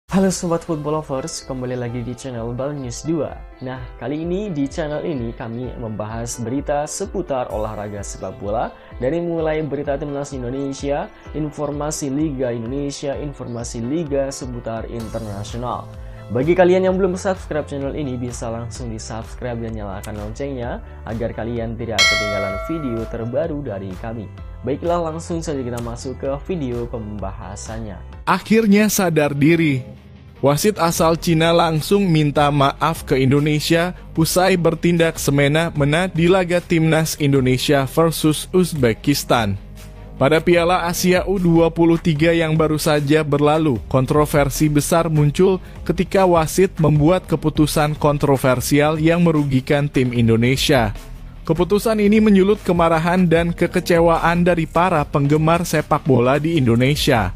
Halo Sobat Football Lovers, kembali lagi di channel Bal News 2. Nah, kali ini di channel ini kami membahas berita seputar olahraga sepak bola. Dari mulai berita timnas Indonesia, informasi Liga Indonesia, informasi Liga seputar internasional. Bagi kalian yang belum subscribe channel ini, bisa langsung di subscribe dan nyalakan loncengnya agar kalian tidak ketinggalan video terbaru dari kami. Baiklah, langsung saja kita masuk ke video pembahasannya. Akhirnya sadar diri. Wasit asal Cina langsung minta maaf ke Indonesia usai bertindak semena-mena di laga timnas Indonesia versus Uzbekistan. Pada Piala Asia U23 yang baru saja berlalu, kontroversi besar muncul ketika wasit membuat keputusan kontroversial yang merugikan tim Indonesia. Keputusan ini menyulut kemarahan dan kekecewaan dari para penggemar sepak bola di Indonesia.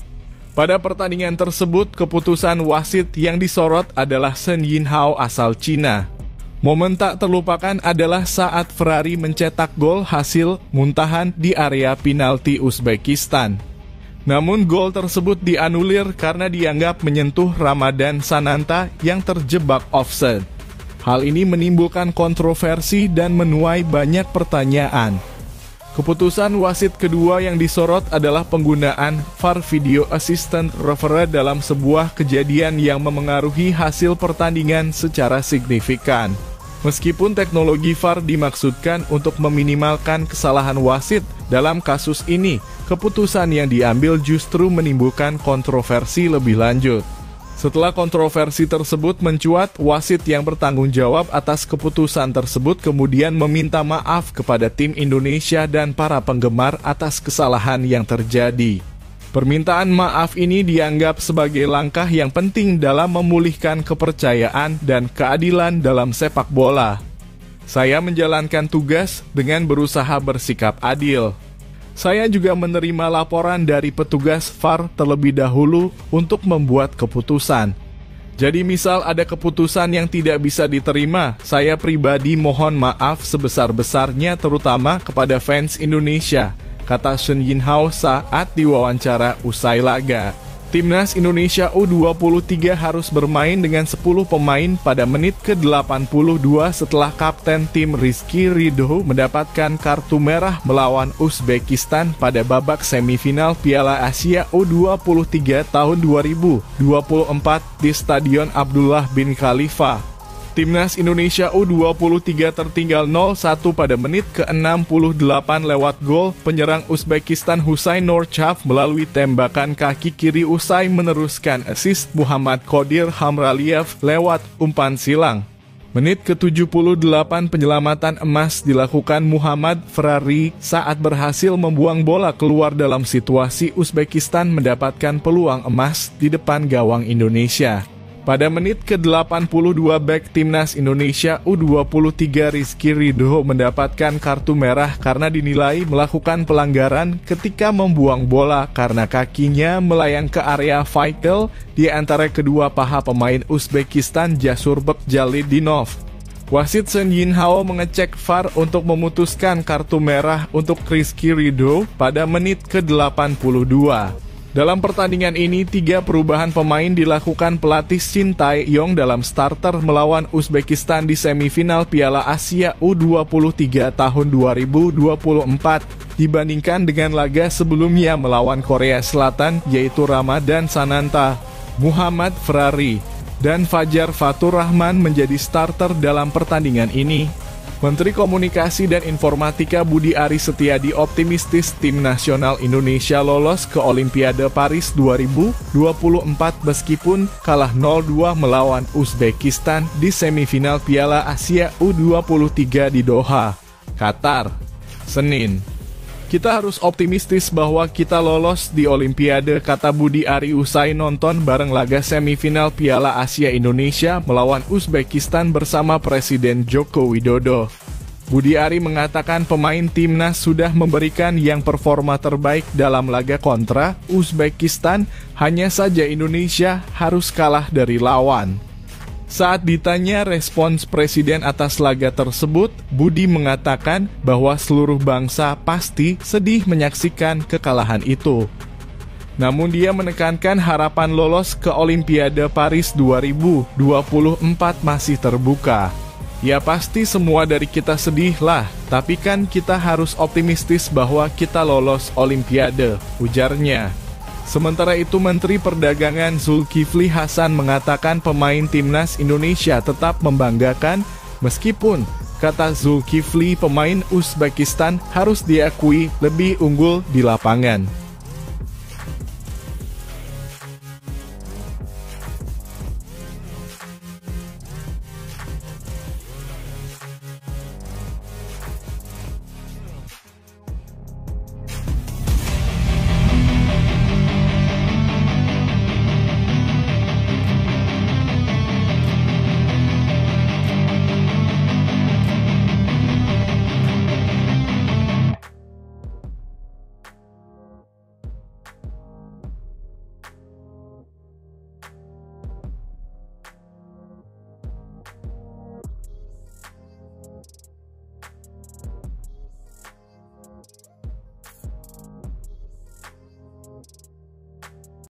Pada pertandingan tersebut, keputusan wasit yang disorot adalah Shen Yinhao asal Cina. Momen tak terlupakan adalah saat Ferrari mencetak gol hasil muntahan di area penalti Uzbekistan. Namun gol tersebut dianulir karena dianggap menyentuh Ramadan Sananta yang terjebak offside. Hal ini menimbulkan kontroversi dan menuai banyak pertanyaan. Keputusan wasit kedua yang disorot adalah penggunaan VAR Video Assistant Referee dalam sebuah kejadian yang memengaruhi hasil pertandingan secara signifikan. Meskipun teknologi VAR dimaksudkan untuk meminimalkan kesalahan wasit, dalam kasus ini, keputusan yang diambil justru menimbulkan kontroversi lebih lanjut. Setelah kontroversi tersebut mencuat, wasit yang bertanggung jawab atas keputusan tersebut kemudian meminta maaf kepada tim Indonesia dan para penggemar atas kesalahan yang terjadi. Permintaan maaf ini dianggap sebagai langkah yang penting dalam memulihkan kepercayaan dan keadilan dalam sepak bola. Saya menjalankan tugas dengan berusaha bersikap adil. Saya juga menerima laporan dari petugas VAR terlebih dahulu untuk membuat keputusan. Jadi misal ada keputusan yang tidak bisa diterima, saya pribadi mohon maaf sebesar-besarnya terutama kepada fans Indonesia, kata Shen Yinhao saat diwawancara usai laga. Timnas Indonesia U23 harus bermain dengan 10 pemain pada menit ke-82 setelah kapten tim Rizky Ridho mendapatkan kartu merah melawan Uzbekistan pada babak semifinal Piala Asia U23 tahun 2024 di Stadion Abdullah bin Khalifa. Timnas Indonesia U23 tertinggal 0-1 pada menit ke-68 lewat gol penyerang Uzbekistan Husain Nurchaev melalui tembakan kaki kiri usai meneruskan assist Muhammad Qodir Hamraliev lewat umpan silang. Menit ke-78 penyelamatan emas dilakukan Muhammad Ferrari saat berhasil membuang bola keluar dalam situasi Uzbekistan mendapatkan peluang emas di depan gawang Indonesia. Pada menit ke-82 bek timnas Indonesia U23 Rizky Ridho mendapatkan kartu merah karena dinilai melakukan pelanggaran ketika membuang bola karena kakinya melayang ke area vital di antara kedua paha pemain Uzbekistan Jasurbek Jalidinov. Wasit Shen Yinhao mengecek VAR untuk memutuskan kartu merah untuk Rizky Ridho pada menit ke-82. Dalam pertandingan ini, 3 perubahan pemain dilakukan pelatih Shin Tae-yong dalam starter melawan Uzbekistan di semifinal Piala Asia U23 tahun 2024 dibandingkan dengan laga sebelumnya melawan Korea Selatan yaitu Ramadan Sananta, Muhammad Ferrari, dan Fajar Fatur Rahman menjadi starter dalam pertandingan ini. Menteri Komunikasi dan Informatika Budi Aris Setiadi optimistis tim nasional Indonesia lolos ke Olimpiade Paris 2024 meskipun kalah 0-2 melawan Uzbekistan di semifinal Piala Asia U23 di Doha, Qatar, Senin. Kita harus optimistis bahwa kita lolos di Olimpiade, kata Budi Ari usai nonton bareng laga semifinal Piala Asia Indonesia melawan Uzbekistan bersama Presiden Joko Widodo. Budi Ari mengatakan pemain timnas sudah memberikan yang performa terbaik dalam laga kontra Uzbekistan, hanya saja Indonesia harus kalah dari lawan. Saat ditanya respons Presiden atas laga tersebut, Budi mengatakan bahwa seluruh bangsa pasti sedih menyaksikan kekalahan itu. Namun dia menekankan harapan lolos ke Olimpiade Paris 2024 masih terbuka. Ya pasti semua dari kita sedih lah, tapi kan kita harus optimistis bahwa kita lolos Olimpiade, ujarnya. Sementara itu Menteri Perdagangan Zulkifli Hasan mengatakan pemain timnas Indonesia tetap membanggakan, meskipun, kata Zulkifli, pemain Uzbekistan harus diakui lebih unggul di lapangan.